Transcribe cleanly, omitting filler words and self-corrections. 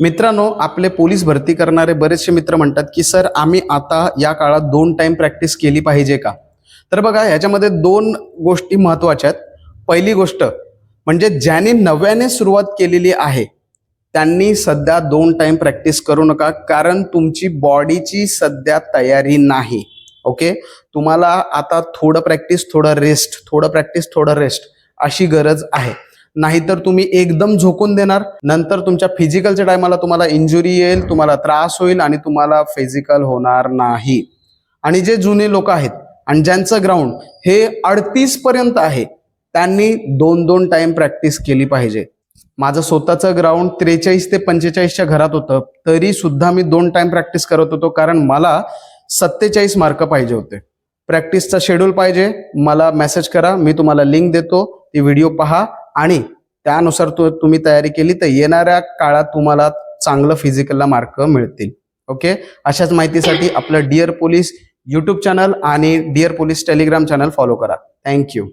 मित्रांनो, आपले पोलीस भरती करणारे बरेचसे मित्र म्हणतात की सर आम्ही आता या काळात 2 टाइम प्रॅक्टिस केली पाहिजे का? तर बघा, याच्यामध्ये 2 गोष्टी महत्त्वाच्या आहेत. पहिली गोष्ट म्हणजे ज्यांनी नव्याने सुरुवात केलेली आहे त्यांनी सध्या 2 टाइम प्रॅक्टिस करू नका, कारण तुमची बॉडीची सध्या तयारी नाही. ओके, तुम्हाला आता थोडं प्रॅक्टिस थोडं रेस्ट, थोडं प्रॅक्टिस थोडं रेस्ट अशी गरज आहे. नाहीतर तुम्ही एकदम झोकून देणार, नंतर तुमच्या फिजिकलच्या टायमाला तुम्हाला इंजुरी येईल, तुम्हाला त्रास होईल आणि तुम्हाला फिजिकल होणार नाही. आणि जे जुने लोक आहेत आणि ज्यांचं ग्राउंड हे 38 पर्यंत आहे त्यांनी 2-2 टाइम प्रॅक्टिस केली पाहिजे. माझं स्वतःचं ग्राउंड 43 ते 45च्या घरात होतं, तरी सुद्धा मी 2 टाइम प्रॅक्टिस करत होतो, कारण मला 47 मार्क पाहिजे होते. प्रॅक्टिसचा शेड्यूल पाहिजे मला मेसेज करा, मी तुम्हाला लिंक देतो, ती व्हिडिओ पहा आणि त्यानुसार तुम्ही तयारी केली तर येणाऱ्या काळात तुम्हाला चांगलं फिजिकलला मार्क मिळतील. ओके, अशाच माहितीसाठी आपलं डिअर पोलीस यूट्यूब चॅनल आणि dear police Telegram channel follow करा. थँक्यू.